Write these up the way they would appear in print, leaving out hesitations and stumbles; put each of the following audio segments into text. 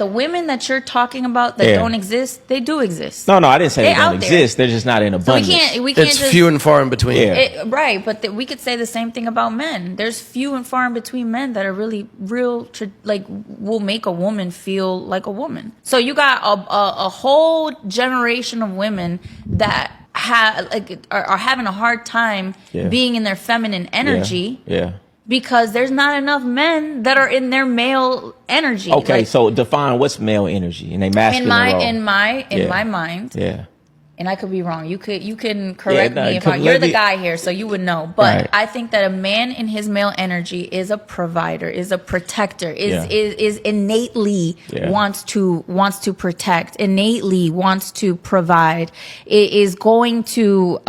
the women that you're talking about that don't exist, they do exist. No, I didn't say they don't exist. They're just not in abundance. So we can't it's few and far in between. Right, but we could say the same thing about men. There's few and far in between men that are really real, like will make a woman feel like a woman. So you got a whole generation of women that are having a hard time being in their feminine energy. Because there's not enough men that are in their male energy. Okay, like, so define what's male energy in a masculine role. In my mind. Yeah. And I could be wrong. You can correct me if you're the guy here, so you would know. But I think that a man in his male energy is a provider, is a protector, is innately wants to protect, innately wants to provide, is going to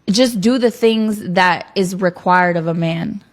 just do the things that is required of a man.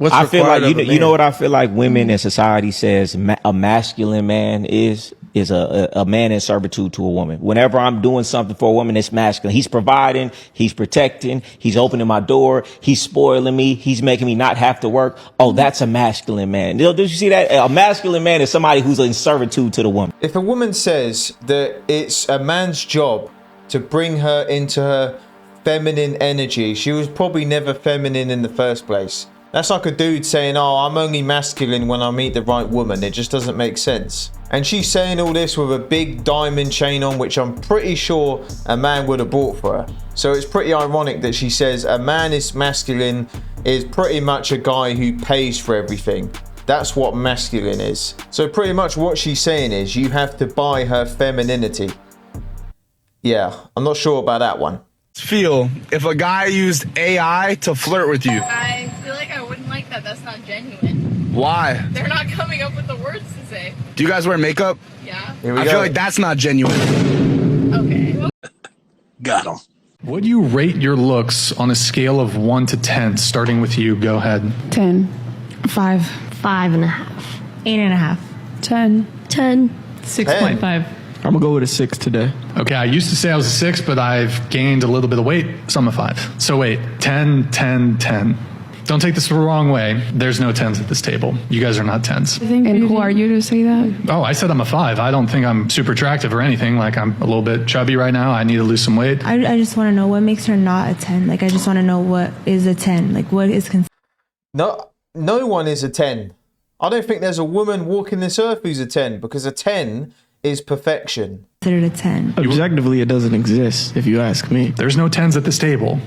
I feel like you know what I feel like women in society says a masculine man is a man in servitude to a woman. Whenever I'm doing something for a woman, it's masculine. He's providing, he's protecting, he's opening my door, he's spoiling me, he's making me not have to work. Oh, that's a masculine man. Did you see that? A masculine man is somebody who's in servitude to the woman. If a woman says that it's a man's job to bring her into her feminine energy, she was probably never feminine in the first place. That's like a dude saying, oh, I'm only masculine when I meet the right woman. It just doesn't make sense. And she's saying all this with a big diamond chain on, which I'm pretty sure a man would have bought for her. So it's pretty ironic that she says a man is masculine is pretty much a guy who pays for everything. That's what masculine is. So pretty much what she's saying is you have to buy her femininity. Yeah, I'm not sure about that one. Feel if a guy used AI to flirt with you? I feel like I wouldn't like that. That's not genuine. Why? They're not coming up with the words to say. Do you guys wear makeup? Yeah. I feel like that's not genuine. Okay. Got him. Would you rate your looks on a scale of 1 to 10, starting with you? Go ahead. 10. 5. 5.5. 8.5. 10. 10. 6.5. I'm gonna go with a 6 today. Okay, I used to say I was a 6, but I've gained a little bit of weight, so I'm a 5. So wait, 10, 10, 10. Don't take this the wrong way. There's no 10s at this table. You guys are not 10s. And who are you to say that? Oh, I said I'm a 5. I don't think I'm super attractive or anything. Like, I'm a little bit chubby right now. I need to lose some weight. I just want to know what makes her not a 10. Like, I just want to know what is a 10. Like, what is considered. No one is a 10. I don't think there's a woman walking this earth who's a 10, because a 10 is perfection. Considered a 10. Objectively, it doesn't exist, if you ask me. There's no 10s at this table.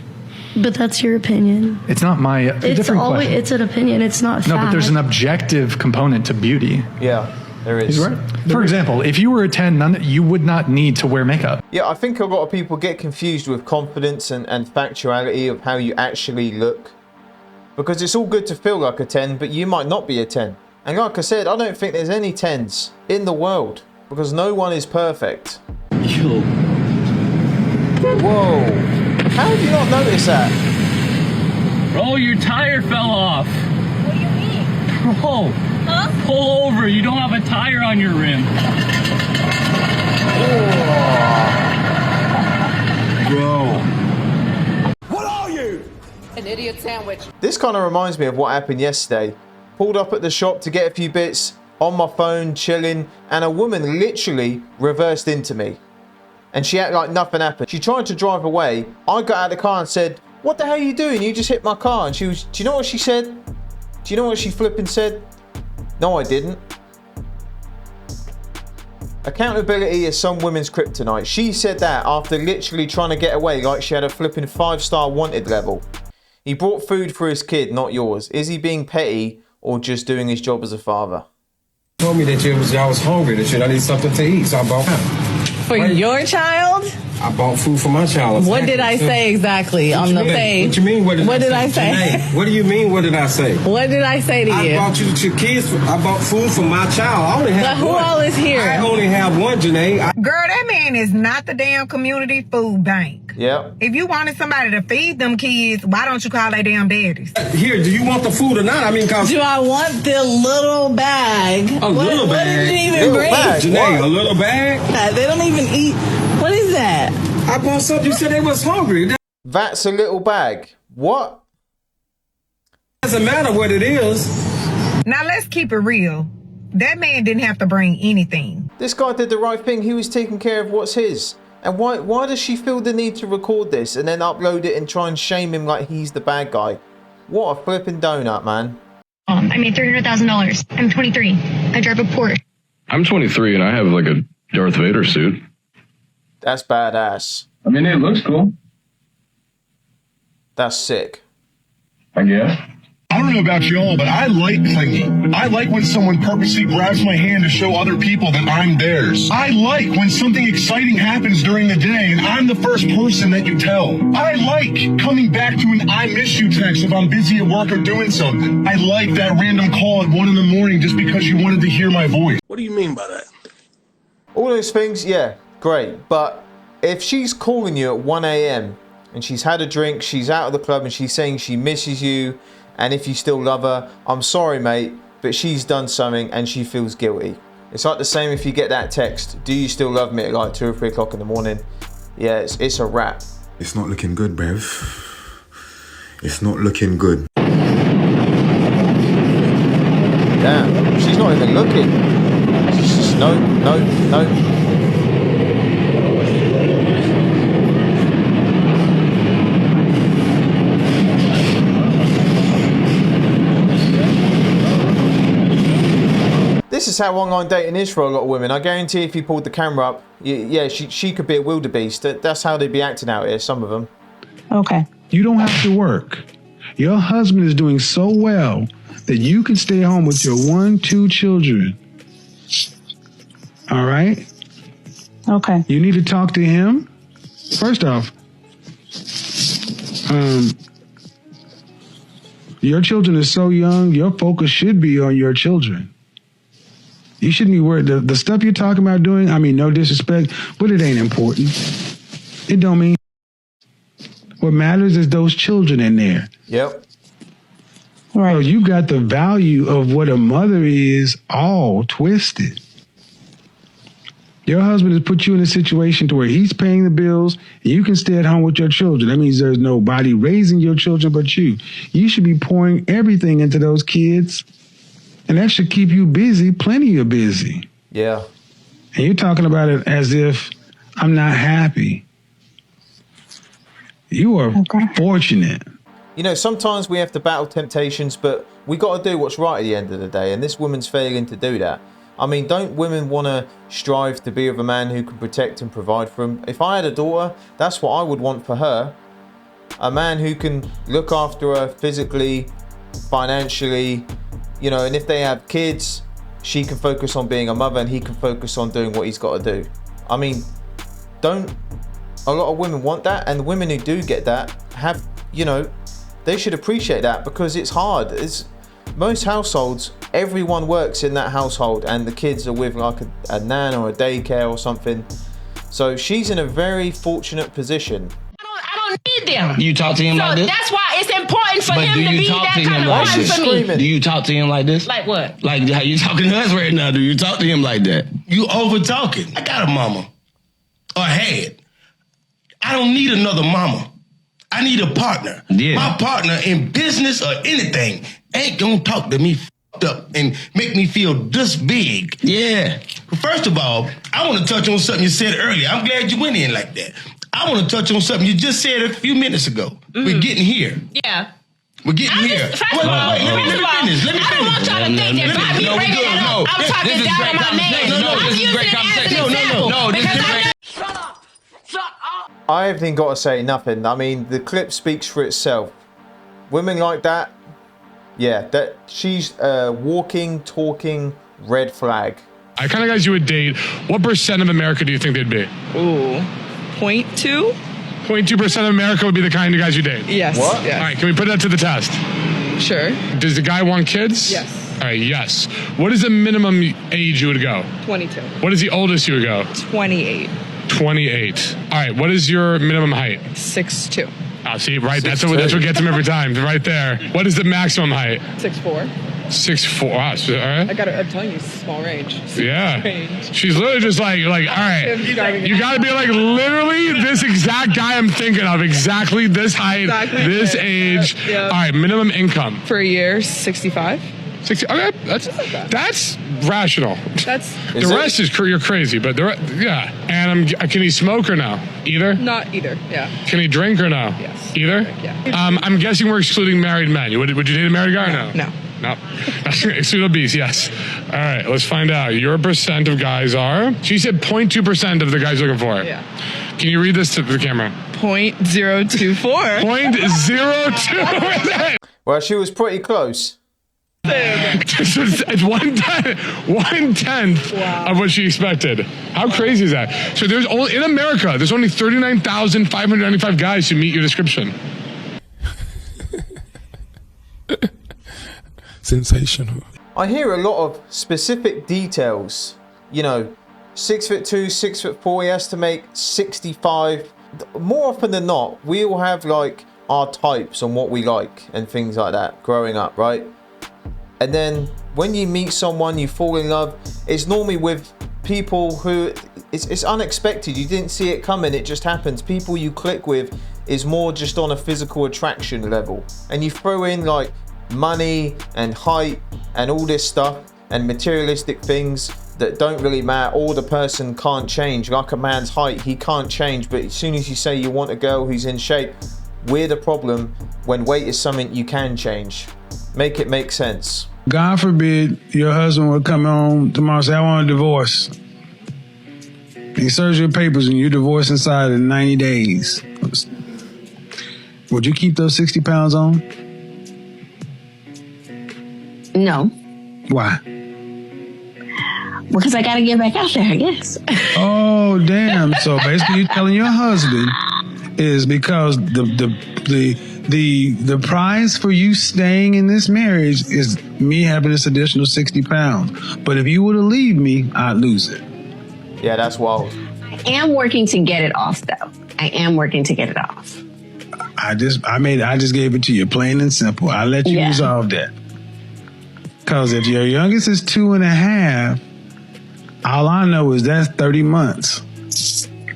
But that's your opinion. It's not my different question. It's an opinion. It's not fact. No, but there's an objective component to beauty. Yeah, there is. Right. For example, if you were a 10, you would not need to wear makeup. Yeah, I think a lot of people get confused with confidence and factuality of how you actually look. Because it's all good to feel like a 10, but you might not be a 10. And like I said, I don't think there's any 10s in the world. Because no one is perfect. Yo. Whoa. How did you not notice that? Bro, your tire fell off. What do you mean? Bro. Huh? Pull over. You don't have a tire on your rim. Bro. What are you? An idiot sandwich. This kind of reminds me of what happened yesterday. Pulled up at the shop to get a few bits, on my phone, chilling, and a woman literally reversed into me. And she acted like nothing happened. She tried to drive away. I got out of the car and said, what the hell are you doing? You just hit my car. And she was, do you know what she said? Do you know what she flipping said? No, I didn't. Accountability is some women's kryptonite. She said that after literally trying to get away like she had a flipping 5-star wanted level. He brought food for his kid, not yours. Is he being petty or just doing his job as a father? Told me that y'all was hungry, that I need something to eat, so I bought For your child? I bought food for my child. What did I say exactly on the page? What you mean? What did I say? Janae, what do you mean? What did I say? What did I say to you? I bought you your kids. I bought food for my child. I only have who all is here? I only have one, Janae. Girl, that man is not the damn community food bank. Yep. If you wanted somebody to feed them kids, why don't you call their damn daddies? Here, do you want the food or not? I mean, do I want the little bag? Little bag? What did you even bring? Janae, a little bag? They don't even eat. What is that? I bought something. You said they was hungry. That's a little bag. What? Doesn't matter what it is. Now let's keep it real. That man didn't have to bring anything. This guy did the right thing. He was taking care of what's his. And why does she feel the need to record this and then upload it and try and shame him like he's the bad guy? What a flipping donut, man. I made $300,000. I'm 23. I drive a Porsche. I'm 23 and I have like a Darth Vader suit. That's badass. I mean, it looks cool. That's sick. I guess. I don't know about y'all, but I like clinging. I like when someone purposely grabs my hand to show other people that I'm theirs. I like when something exciting happens during the day and I'm the first person that you tell. I like coming back to an I miss you text if I'm busy at work or doing something. I like that random call at 1 a.m. just because you wanted to hear my voice. What do you mean by that? All those things, yeah, great. But if she's calling you at 1 a.m. and she's had a drink, she's out of the club and she's saying she misses you, and if you still love her, I'm sorry, mate, but she's done something and she feels guilty. It's like the same if you get that text, do you still love me, at like 2 or 3 o'clock in the morning? Yeah, it's a wrap. It's not looking good, Bev. It's not looking good. Damn, she's not even looking. She's just, no. This is how online dating is for a lot of women. I guarantee if you pulled the camera up, yeah, she could be a wildebeest. That's how they'd be acting out here, some of them. Okay. You don't have to work. Your husband is doing so well that you can stay home with your 2 children. All right? Okay. You need to talk to him. First off, your children are so young, your focus should be on your children. You shouldn't be worried. The stuff you're talking about doing, I mean, no disrespect, but it ain't important. It don't mean. What matters is those children in there. Yep. Right. So you got the value of what a mother is all twisted. Your husband has put you in a situation to where he's paying the bills and you can stay at home with your children. That means there's nobody raising your children but you. You should be pouring everything into those kids. And that should keep you busy, plenty of busy. Yeah. And you're talking about it as if I'm not happy. You are fortunate. You know, sometimes we have to battle temptations, but we got to do what's right at the end of the day. And this woman's failing to do that. I mean, don't women want to strive to be with a man who can protect and provide for them? If I had a daughter, that's what I would want for her. A man who can look after her physically, financially, you know, and if they have kids, she can focus on being a mother and he can focus on doing what he's got to do. I mean, don't a lot of women want that? And the women who do get that have, you know, they should appreciate that because it's hard. It's most households, everyone works in that household and the kids are with like a nan or a daycare or something. So she's in a very fortunate position. I don't need them. You talk to him like this? That's why it's important for him to be that kind of like woman for me. Do you talk to him like this? Like what? Like how you talking to us right now? Do you talk to him like that? You over talking. I got a mama. Or had. I don't need another mama. I need a partner. Yeah. My partner in business or anything ain't gonna talk to me f***ed up and make me feel this big. Yeah. First of all, I want to touch on something you said earlier. I'm glad you went in like that. I want to touch on something you just said a few minutes ago. Mm-hmm. We're getting here. Yeah. We're getting here. First of all, let me finish. I don't want y'all to think that by me bringing that up, I'm talking down on my man. I'm using it as an example. Because I haven't got to say nothing. I mean, the clip speaks for itself. Women like that, yeah, that she's a walking, talking red flag. I kind of guys you would date. What percent of America do you think they'd be? Ooh, 0.2? 0.2% of America would be the kind of guys you date? Yes. What? Yes. All right, can we put that to the test? Sure. Does the guy want kids? Yes. All right, yes. What is the minimum age you would go? 22. What is the oldest you would go? 28. 28. All right, what is your minimum height? 6'2". Oh, see, right, that's what gets him every time, right there. What is the maximum height? 6'4". 6'4". Wow, so, all right. I'm telling you, small range. Yeah. Range. She's literally just like, all right. You got to be like, literally this exact guy I'm thinking of, exactly this height, this age. Yep. All right, minimum income. For a year, 65. 60. Okay, that's rational. That's the rest is you're crazy, but yeah. And can he smoke or no? Either? not either. Yeah. Can he drink or no? Yes. Either? Yeah. I'm guessing we're excluding married men. Would you date a married guy or no? No. No. Exclude obese, yes. All right, let's find out. Your percent of guys are? She said 0.2% of the guys looking for it. Yeah. Can you read this to the camera? 0.024. 0.02%. Well, she was pretty close. It's 1/10 of what she expected. How crazy is that? So there's only in America, there's only 39,595 guys who meet your description. Sensational. I hear a lot of specific details. 6'2", 6'4", he has to make 65. More often than not, we all have like our types on what we like and things like that growing up, right? And then when you meet someone, you fall in love. It's normally with people who it's unexpected. You didn't see it coming. It just happens. People you click with is more just on a physical attraction level. And you throw in like money and height and all this stuff and materialistic things that don't really matter, or the person can't change. Like a man's height, he can't change. But as soon as you say you want a girl who's in shape, we're the problem when weight is something you can change. Make it make sense. God forbid your husband would come home tomorrow and say, I want a divorce. He serves your papers and you divorce inside of 90 days. Would you keep those 60 pounds on? No. Why? Because I got to get back out there, I guess. Oh, damn. So basically you're telling your husband is because the prize for you staying in this marriage is me having this additional 60 pounds. But if you were to leave me, I'd lose it. Yeah, that's wild. I am working to get it off, though. I am working to get it off. I just gave it to you, plain and simple. I let you resolve that. Because if your youngest is 2.5, all I know is that's 30 months.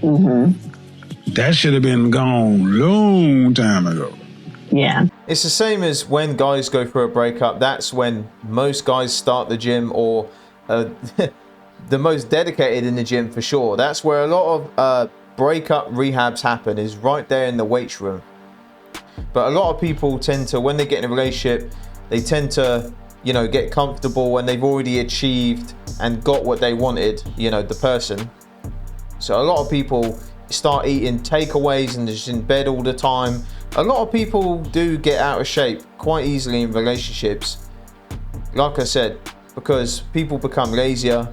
Mm-hmm. That should have been gone long time ago. Yeah. It's the same as when guys go through a breakup. That's when most guys start the gym, or the most dedicated in the gym for sure. That's where a lot of breakup rehabs happen, is right there in the weights room. But a lot of people tend to, when they get in a relationship, they tend to, get comfortable when they've already achieved and got what they wanted, the person. So a lot of people start eating takeaways and just in bed all the time. A lot of people do get out of shape quite easily in relationships. Like I said, because people become lazier,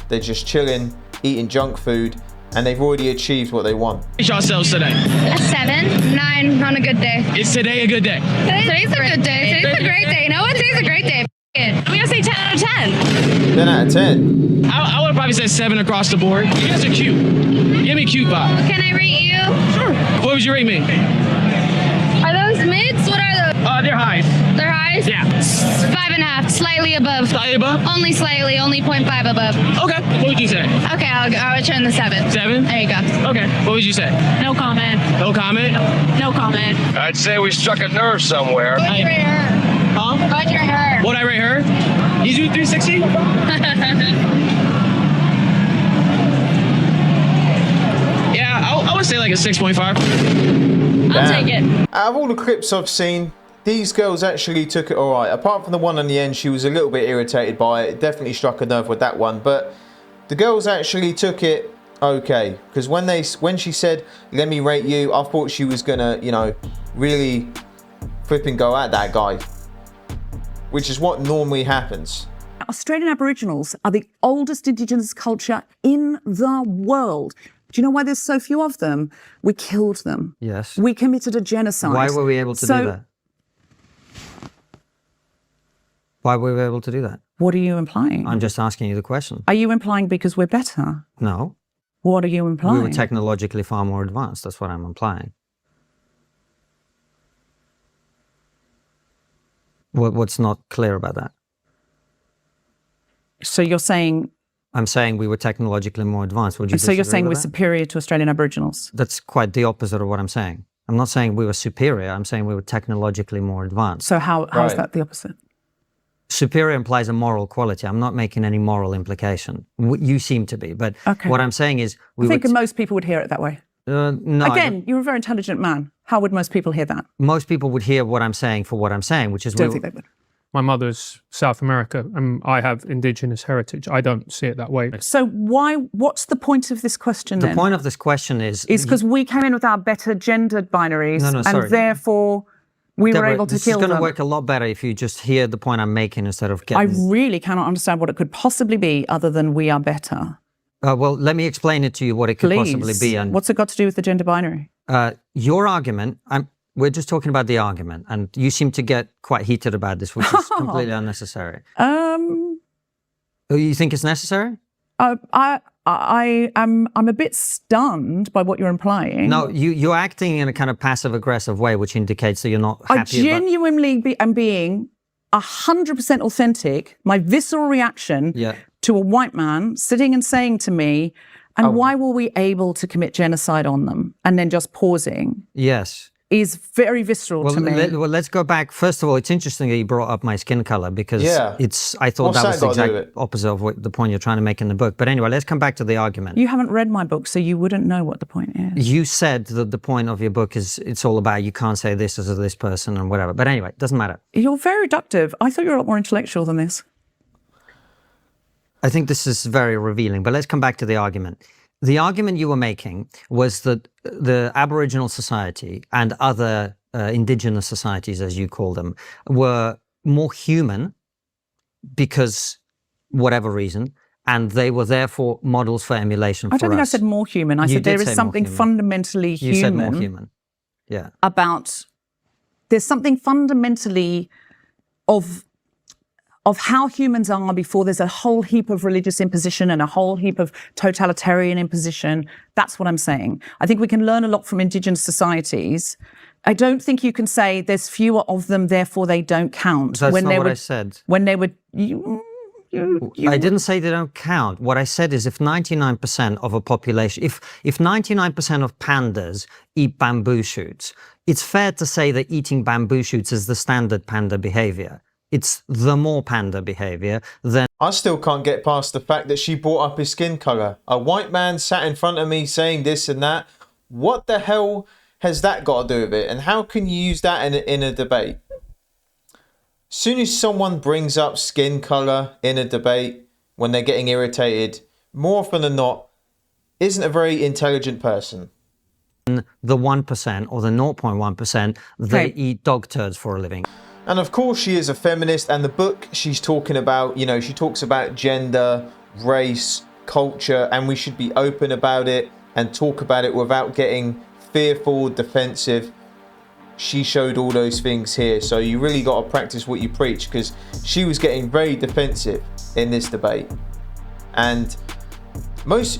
they're just chilling, eating junk food, and they've already achieved what they want. Rate yourselves today. A 7, 9 on a good day. Is today a good day? Today's a good day. Today's a great day. You know what? Today's a great day. I'm gonna say 10 out of 10. 10 out of 10. I would probably say 7 across the board. You guys are cute. Give me cute vibe. Can I rate you? Sure. What would you rate me? Are those mids? What are those? They're highs. They're highs? Yeah. 5.5, slightly above. Slightly above? Only slightly, only 0.5 above. Okay. What would you say? Okay, I'll return the 7. 7? There you go. Okay. What would you say? No comment. No comment? No comment. I'd say we struck a nerve somewhere. What'd you rate her? Huh? What'd you rate her? What'd I rate her? You do 360? Yeah, I would say like a 6.5. I'll take it. Out of all the clips I've seen, these girls actually took it alright. Apart from the one on the end, she was a little bit irritated by it. It definitely struck a nerve with that one. But the girls actually took it okay. Because when she said, let me rate you, I thought she was going to, really flipping go at that guy. Which is what normally happens. Australian Aboriginals are the oldest Indigenous culture in the world. Do you know why there's so few of them? We killed them. Yes. We committed a genocide. Why were we able to do that? Why were we able to do that? What are you implying? I'm just asking you the question. Are you implying because we're better? No. What are you implying? We were technologically far more advanced. That's what I'm implying. What's not clear about that? So you're saying... I'm saying we were technologically more advanced. Would you So you're saying we're with that? superior to Australian Aboriginals? That's quite the opposite of what I'm saying. I'm not saying we were superior. I'm saying we were technologically more advanced. So how is that the opposite? superior implies a moral quality. I'm not making any moral implication. You seem to be, but what I'm saying is, I think most people would hear it that way. No. Again, you're a very intelligent man. How would most people hear that? Most people would hear what I'm saying for what I'm saying, which is... Don't think they would. My mother's South America, and I have indigenous heritage. I don't see it that way. So what's the point of this question then? The point of this question is because we came in with our better gendered binaries, and therefore we were able to kill them. This is going to work a lot better if you just hear the point I'm making instead of getting... I really cannot understand what it could possibly be other than we are better. Well, let me explain it to you what it could possibly be. And what's it got to do with the gender binary? Your argument, we're just talking about the argument, and you seem to get quite heated about this, which is completely unnecessary. You think it's necessary? I'm a bit stunned by what you're implying. No, you're acting in a kind of passive-aggressive way, which indicates that you're not happy. I genuinely am being 100% authentic. My visceral reaction to a white man sitting and saying to me, and why were we able to commit genocide on them? And then just pausing. Yes. Is very visceral to me. Let's go back. First of all, it's interesting that you brought up my skin color because I thought that was the exact opposite of the point you're trying to make in the book. But anyway, let's come back to the argument. You haven't read my book, so you wouldn't know what the point is. You said that the point of your book is it's all about you can't say this as this person and whatever. But anyway, it doesn't matter. You're very reductive. I thought you were a lot more intellectual than this. I think this is very revealing, but let's come back to the argument. The argument you were making was that the Aboriginal society and other indigenous societies, as you call them, were more human because whatever reason, and they were therefore models for emulation for us. I don't think I said more human. I said there is something fundamentally human. You said more human. Yeah. There's something fundamentally of how humans are before there's a whole heap of religious imposition and a whole heap of totalitarian imposition. That's what I'm saying. I think we can learn a lot from indigenous societies. I don't think you can say there's fewer of them, therefore they don't count. That's not what I said. When they were... I didn't say they don't count. What I said is if 99% of a population, if 99% of pandas eat bamboo shoots, it's fair to say that eating bamboo shoots is the standard panda behavior. It's the more panda behavior than... I still can't get past the fact that she brought up his skin colour. A white man sat in front of me saying this and that. What the hell has that got to do with it? And how can you use that in a debate? As soon as someone brings up skin colour in a debate, when they're getting irritated, more often than not, isn't a very intelligent person. The 1% or the 0.1%, they eat dog turds for a living. And of course she is a feminist, and the book she's talking about, you know, she talks about gender, race, culture, and we should be open about it and talk about it without getting fearful, defensive. She showed all those things here, so you really got to practice what you preach, because she was getting very defensive in this debate. And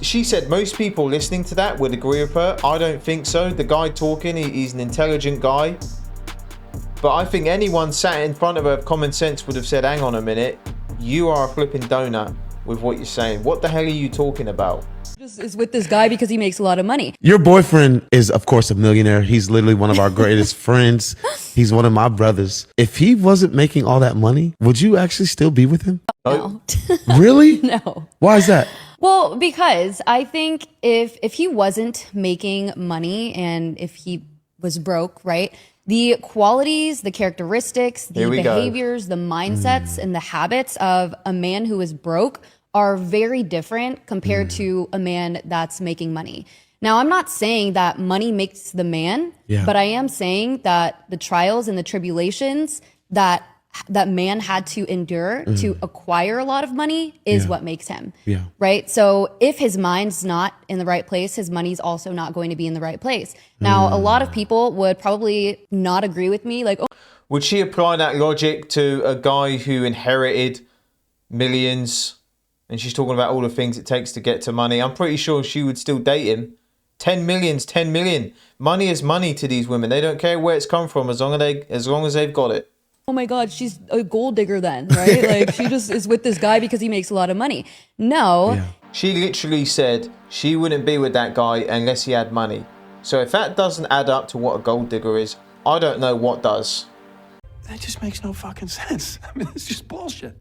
she said most people listening to that would agree with her. I don't think so. The guy talking, he's an intelligent guy. But I think anyone sat in front of her with common sense would have said, hang on a minute, you are a flipping donut with what you're saying. What the hell are you talking about? Just is with this guy because he makes a lot of money. Your boyfriend is, of course, a millionaire. He's literally one of our greatest friends. He's one of my brothers. If he wasn't making all that money, would you actually still be with him? No. Really? No. Why is that? Well, because I think if he wasn't making money and if he was broke, right? The qualities, the characteristics, the behaviors, the mindsets, and the habits of a man who is broke are very different compared to a man that's making money. Now, I'm not saying that money makes the man, but I am saying that the trials and the tribulations that man had to endure to acquire a lot of money is what makes him, right? So if his mind's not in the right place, his money's also not going to be in the right place. Now, a lot of people would probably not agree with me. Like, would she apply that logic to a guy who inherited millions and she's talking about all the things it takes to get to money? I'm pretty sure she would still date him. 10 million's 10 million. Money is money to these women. They don't care where it's come from as long as they've got it. oh my God, she's a gold digger then, right? Like she just is with this guy because he makes a lot of money. No. Yeah. She literally said she wouldn't be with that guy unless he had money. So if that doesn't add up to what a gold digger is, I don't know what does. That just makes no fucking sense. I mean, it's just bullshit.